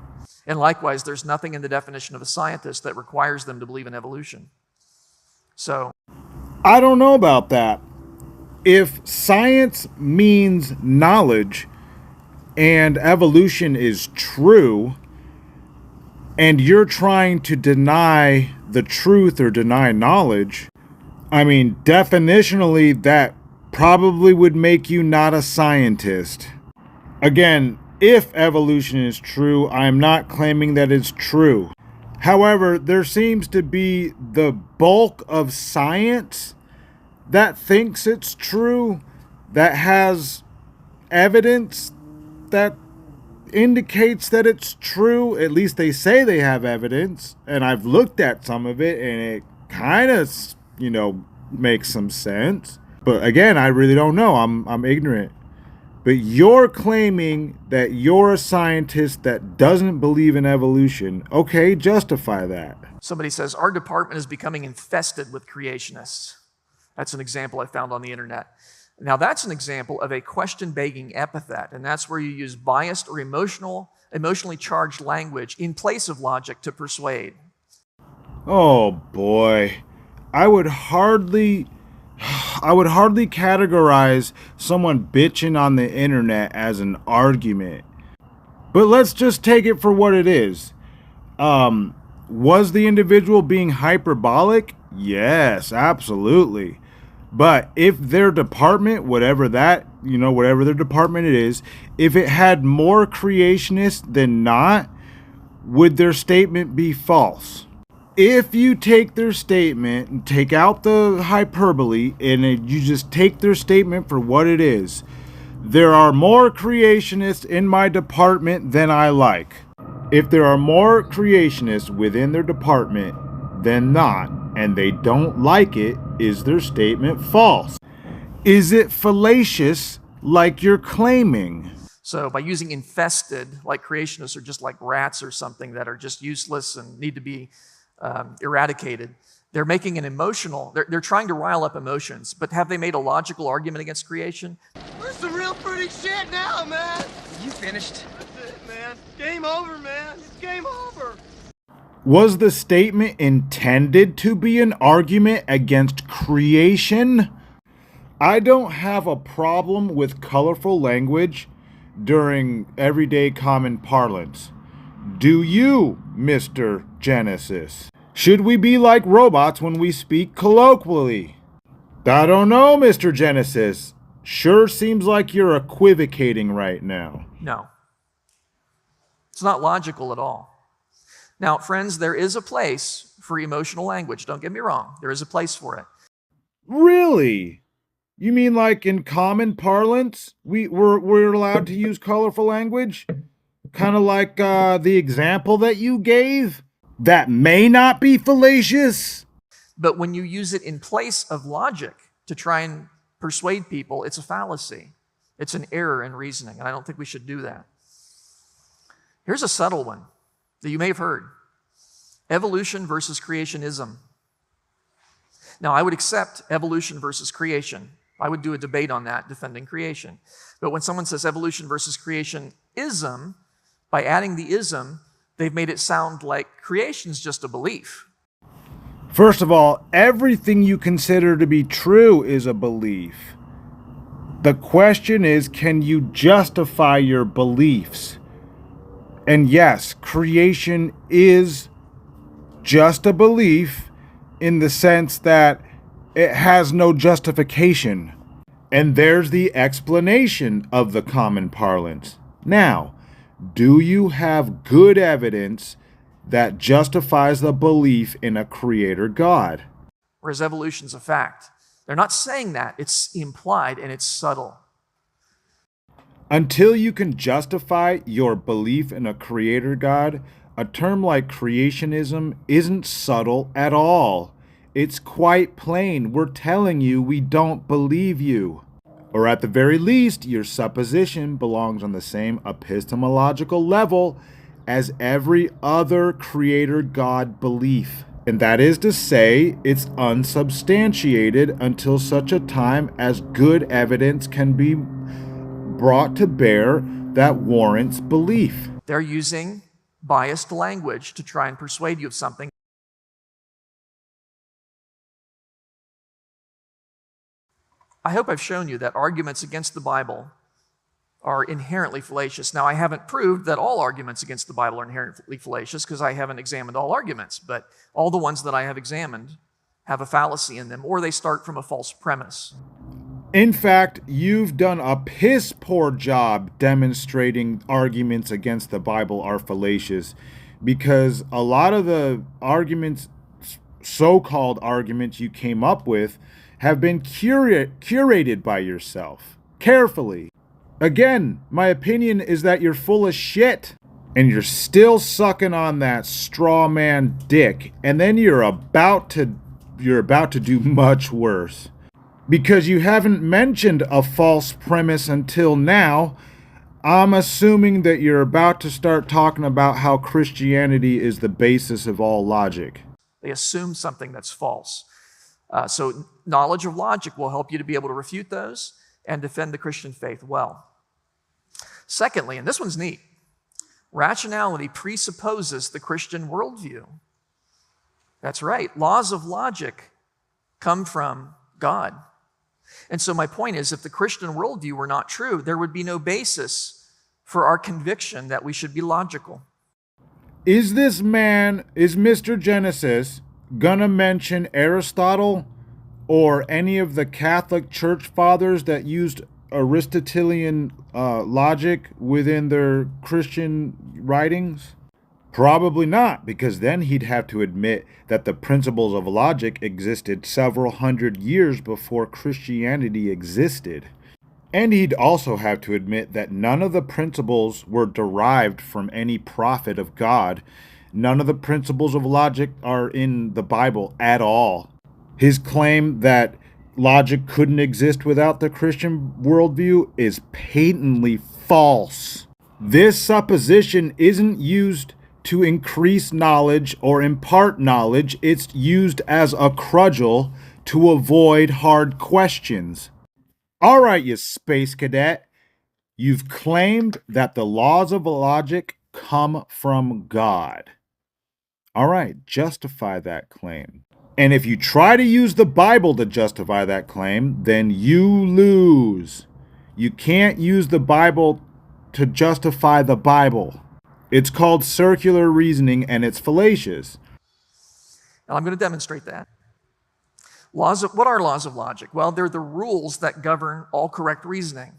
And likewise, there's nothing in the definition of a scientist that requires them to believe in evolution. So, I don't know about that. If science means knowledge and evolution is true, and you're trying to deny the truth or deny knowledge, I mean, definitionally, that probably would make you not a scientist. Again, if evolution is true, I am not claiming that it's true. However, there seems to be the bulk of science that thinks it's true, that has evidence that indicates that it's true. At least they say they have evidence, and I've looked at some of it, and it kind of, makes some sense. But again, I really don't know. I'm ignorant. But you're claiming that you're a scientist that doesn't believe in evolution. Okay, justify that. somebody says, our department is becoming infested with creationists. That's an example I found on the internet. Now, that's an example of a question-begging epithet, and that's where you use biased or emotionally charged language in place of logic to persuade. Oh boy, I would hardly categorize someone bitching on the internet as an argument. But let's just take it for what it is. Was the individual being hyperbolic? Yes, absolutely. But if their department, whatever their department it is, if it had more creationists than not, would their statement be false? If you take their statement and take out the hyperbole and you just take their statement for what it is, there are more creationists in my department than I like. If there are more creationists within their department than not, and they don't like it, is their statement false? Is it fallacious like you're claiming? So by using infested, like creationists are just like rats or something that are just useless and need to be eradicated, they're making an emotional, they're trying to rile up emotions, but have they made a logical argument against creation? We're some real pretty shit now, man. You finished? That's it, man. Game over, man. It's game over. Was the statement intended to be an argument against creation? I don't have a problem with colorful language during everyday common parlance. Do you, Mr. Genesis? Should we be like robots when we speak colloquially? I don't know, Mr. Genesis. Sure seems like you're equivocating right now. No. It's not logical at all. Now, friends, there is a place for emotional language. Don't get me wrong. There is a place for it. Really? You mean like in common parlance, we're allowed to use colorful language? Kind of like the example that you gave? That may not be fallacious. But when you use it in place of logic to try and persuade people, it's a fallacy. It's an error in reasoning, and I don't think we should do that. Here's a subtle one that you may have heard. Evolution versus creationism. Now, I would accept evolution versus creation. I would do a debate on that, defending creation. But when someone says evolution versus creationism, by adding the ism, they've made it sound like creation's just a belief. First of all, everything you consider to be true is a belief. The question is, can you justify your beliefs? And yes, creation is just a belief in the sense that it has no justification. And there's the explanation of the common parlance. Now, do you have good evidence that justifies the belief in a creator God? Whereas evolution's a fact. They're not saying that. It's implied and it's subtle. Until you can justify your belief in a creator God, a term like creationism isn't subtle at all. It's quite plain. We're telling you we don't believe you. Or at the very least, your supposition belongs on the same epistemological level as every other creator God belief. And that is to say, it's unsubstantiated until such a time as good evidence can be brought to bear that warrants belief. They're using biased language to try and persuade you of something. I hope I've shown you that arguments against the Bible are inherently fallacious. Now, I haven't proved that all arguments against the Bible are inherently fallacious because I haven't examined all arguments, but all the ones that I have examined have a fallacy in them, or they start from a false premise. In fact, you've done a piss poor job demonstrating arguments against the Bible are fallacious, because a lot of the arguments, so-called arguments you came up with, have been curated by yourself, carefully. Again, my opinion is that you're full of shit, and you're still sucking on that straw man dick, and then you're about to do much worse. Because you haven't mentioned a false premise until now, I'm assuming that you're about to start talking about how Christianity is the basis of all logic. They assume something that's false. So knowledge of logic will help you to be able to refute those and defend the Christian faith well. Secondly, and this one's neat, rationality presupposes the Christian worldview. That's right. Laws of logic come from God. And so my point is, if the Christian worldview were not true, there would be no basis for our conviction that we should be logical. Is Mr. Genesis gonna mention Aristotle or any of the Catholic Church fathers that used Aristotelian logic within their Christian writings? Probably not, because then he'd have to admit that the principles of logic existed several hundred years before Christianity existed. And he'd also have to admit that none of the principles were derived from any prophet of God. None of the principles of logic are in the Bible at all. His claim that logic couldn't exist without the Christian worldview is patently false. This supposition isn't used to increase knowledge or impart knowledge. It's used as a crudgel to avoid hard questions. All right, you space cadet, you've claimed that the laws of logic come from God. All right, justify that claim. And if you try to use the Bible to justify that claim, then you lose. You can't use the Bible to justify the Bible. It's called circular reasoning, and it's fallacious. And I'm going to demonstrate that. What are laws of logic? Well, they're the rules that govern all correct reasoning.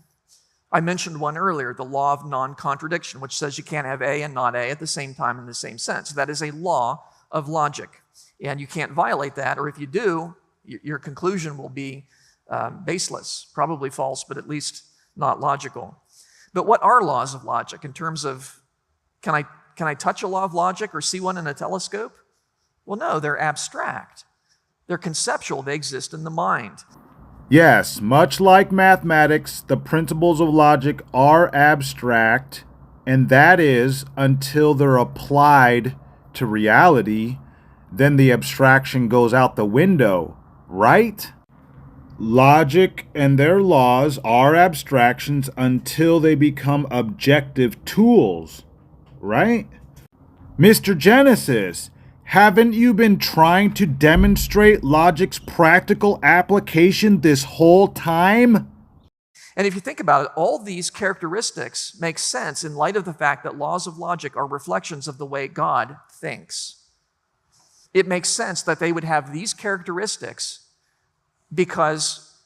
I mentioned one earlier, the law of non-contradiction, which says you can't have A and not A at the same time in the same sense. That is a law of logic, and you can't violate that, or if you do, your conclusion will be baseless, probably false, but at least not logical. But what are laws of logic in terms of, can I touch a law of logic or see one in a telescope? Well, no, they're abstract. They're conceptual. They exist in the mind. Yes, much like mathematics, the principles of logic are abstract, and that is until they're applied to reality, then the abstraction goes out the window, right? Logic and their laws are abstractions until they become objective tools, right? Mr. Genesis, haven't you been trying to demonstrate logic's practical application this whole time? And if you think about it, all these characteristics make sense in light of the fact that laws of logic are reflections of the way God thinks. It makes sense that they would have these characteristics because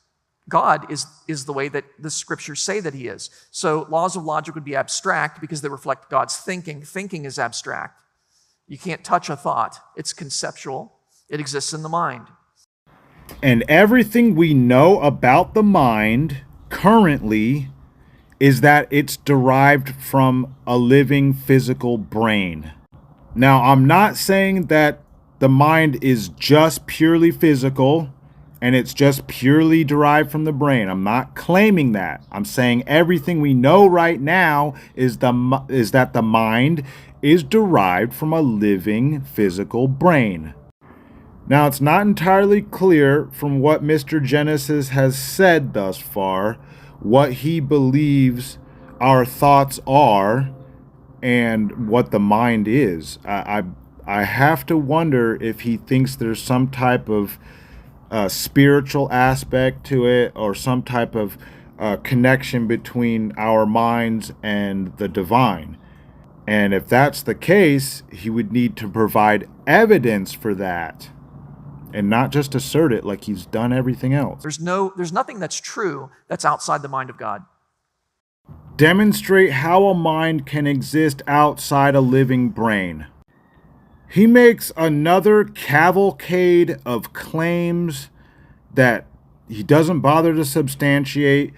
God is the way that the scriptures say that he is. So laws of logic would be abstract because they reflect God's thinking. Thinking is abstract. You can't touch a thought. It's conceptual. It exists in the mind. And everything we know about the mind currently is that it's derived from a living physical brain. Now, I'm not saying that the mind is just purely physical and it's just purely derived from the brain. I'm not claiming that. I'm saying everything we know right now is that the mind is derived from a living physical brain. Now, it's not entirely clear from what Mr. Genesis has said thus far what he believes our thoughts are and what the mind is. I have to wonder if he thinks there's some type of spiritual aspect to it or some type of connection between our minds and the divine. And if that's the case, he would need to provide evidence for that and not just assert it like he's done everything else. There's nothing that's true that's outside the mind of God. Demonstrate how a mind can exist outside a living brain. He makes another cavalcade of claims that he doesn't bother to substantiate.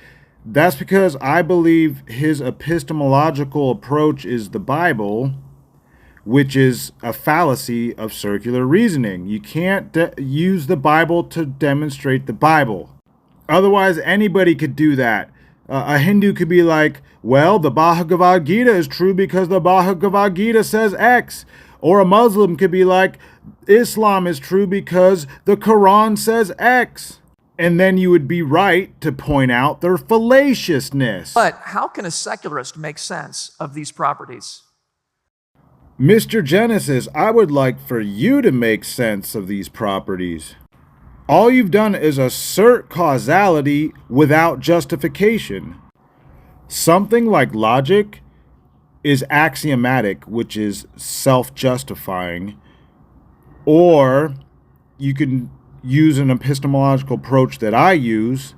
That's because I believe his epistemological approach is the Bible, which is a fallacy of circular reasoning. You can't use the Bible to demonstrate the Bible. Otherwise, anybody could do that. A Hindu could be like, well, the Bhagavad Gita is true because the Bhagavad Gita says X. Or a Muslim could be like, Islam is true because the Quran says X. And then you would be right to point out their fallaciousness. But how can a secularist make sense of these properties? Mr. Genesis, I would like for you to make sense of these properties. All you've done is assert causality without justification. Something like logic is axiomatic, which is self-justifying, or you can use an epistemological approach that I use,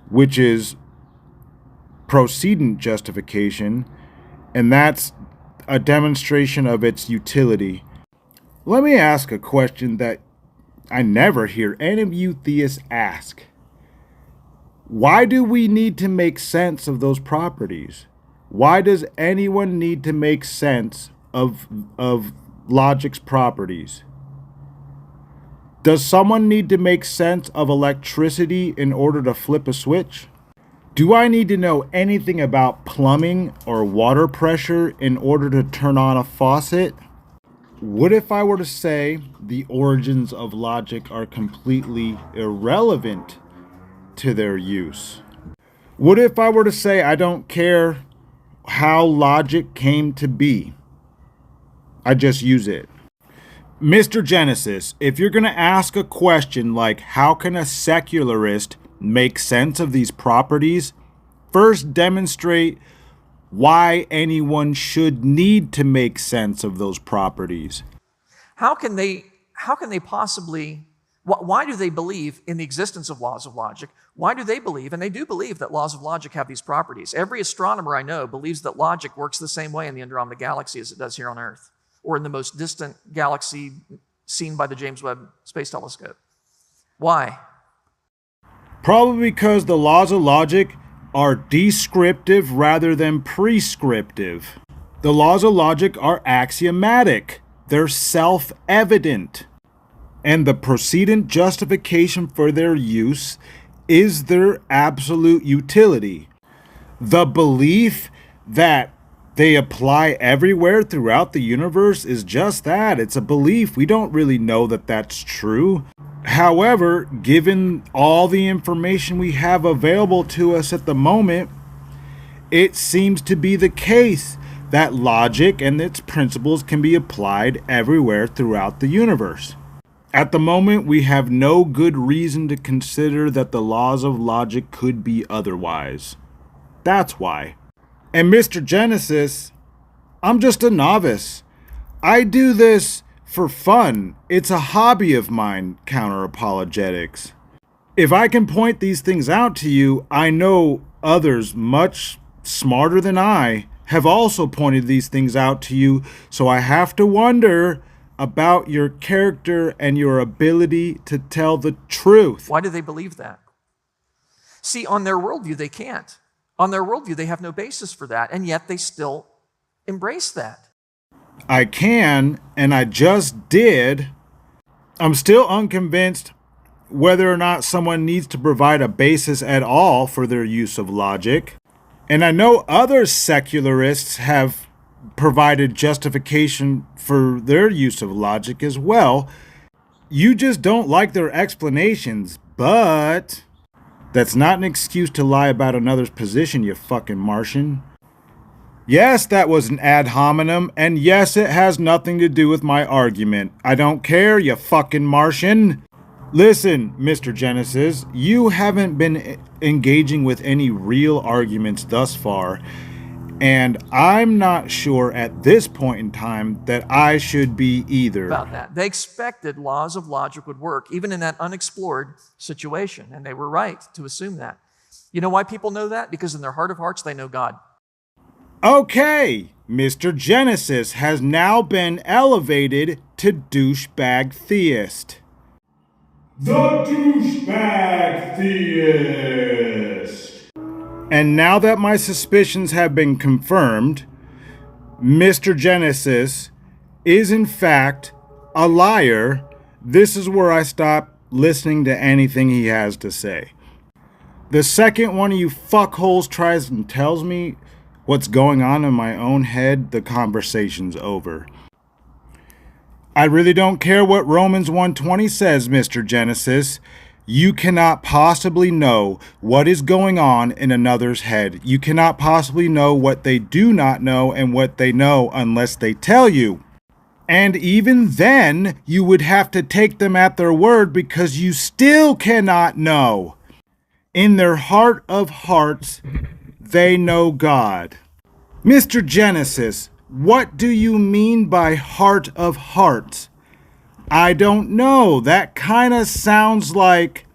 which is procedent justification, and that's a demonstration of its utility. Let me ask a question that I never hear any of you theists ask. Why do we need to make sense of those properties? Why does anyone need to make sense of logic's properties? Does someone need to make sense of electricity in order to flip a switch? Do I need to know anything about plumbing or water pressure in order to turn on a faucet? What if I were to say the origins of logic are completely irrelevant to their use? What if I were to say I don't care how logic came to be? I just use it. Mr. Genesis, if you're going to ask a question like how can a secularist make sense of these properties, first demonstrate why anyone should need to make sense of those properties. How can they possibly, why do they believe in the existence of laws of logic? Why do they believe, and they do believe that laws of logic have these properties. Every astronomer I know believes that logic works the same way in the Andromeda Galaxy as it does here on Earth, or in the most distant galaxy seen by the James Webb Space Telescope. Why? Probably because the laws of logic are descriptive rather than prescriptive. The laws of logic are axiomatic. They're self-evident. And the precedent justification for their use is their absolute utility. The belief that they apply everywhere throughout the universe is just that. It's a belief. We don't really know that that's true. However, given all the information we have available to us at the moment, it seems to be the case that logic and its principles can be applied everywhere throughout the universe. At the moment, we have no good reason to consider that the laws of logic could be otherwise. That's why. And Mr. Genesis, I'm just a novice. I do this for fun. It's a hobby of mine, counter-apologetics. If I can point these things out to you, I know others much smarter than I have also pointed these things out to you, so I have to wonder about your character and your ability to tell the truth. Why do they believe that? See, on their worldview, they can't. On their worldview, they have no basis for that, and yet they still embrace that. I can, and I just did. I'm still unconvinced whether or not someone needs to provide a basis at all for their use of logic. And I know other secularists have provided justification for their use of logic as well. You just don't like their explanations, but that's not an excuse to lie about another's position, you fucking Martian. Yes, that was an ad hominem, and yes, it has nothing to do with my argument. I don't care, you fucking Martian. Listen, Mr. Genesis, you haven't been engaging with any real arguments thus far, and I'm not sure at this point in time that I should be either. About that. They expected laws of logic would work, even in that unexplored situation, and they were right to assume that. You know why people know that? Because in their heart of hearts, they know God. Okay, Mr. Genesis has now been elevated to douchebag theist. The douchebag theist. And now that my suspicions have been confirmed, Mr. Genesis is in fact a liar. This is where I stop listening to anything he has to say. The second one of you fuckholes tries and tells me what's going on in my own head, the conversation's over. I really don't care what Romans 1:20 says, Mr. Genesis. You cannot possibly know what is going on in another's head. You cannot possibly know what they do not know and what they know unless they tell you. And even then, you would have to take them at their word because you still cannot know. In their heart of hearts, they know God. Mr. Genesis, what do you mean by heart of hearts? I don't know. That kind of sounds like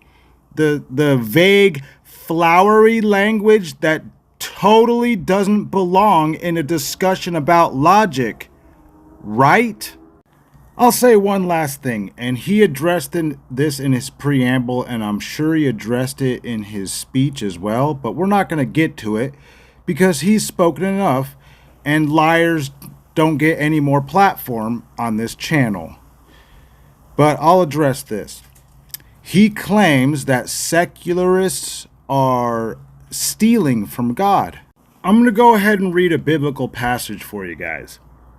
the vague, flowery language that totally doesn't belong in a discussion about logic, right? I'll say one last thing, and he addressed this in his preamble, and I'm sure he addressed it in his speech as well, but we're not going to get to it because he's spoken enough, and liars don't get any more platform on this channel. But I'll address this. He claims that secularists are stealing from God. I'm going to go ahead and read a biblical passage for you guys.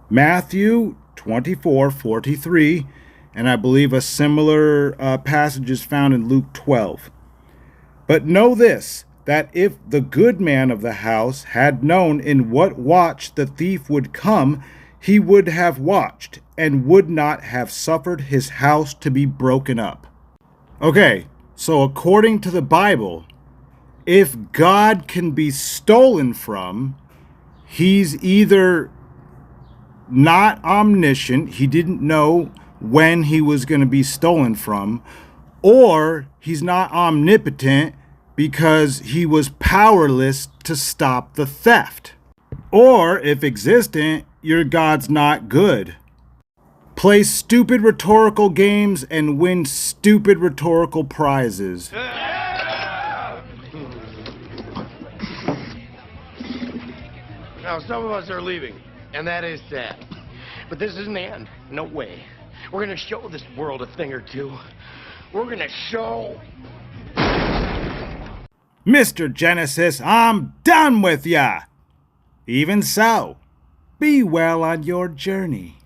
Matthew 24:43, and I believe a similar passage is found in Luke 12. But know this, that if the good man of the house had known in what watch the thief would come, he would have watched and would not have suffered his house to be broken up. Okay, so according to the Bible, if God can be stolen from, he's either not omniscient, he didn't know when he was going to be stolen from, or he's not omnipotent because he was powerless to stop the theft. Or if existent, your God's not good. Play stupid rhetorical games and win stupid rhetorical prizes. Now, some of us are leaving, and that is sad. But this isn't the end. No way. We're going to show this world a thing or two. We're going to show... Mr. Genesis, I'm done with ya. Even so, be well on your journey.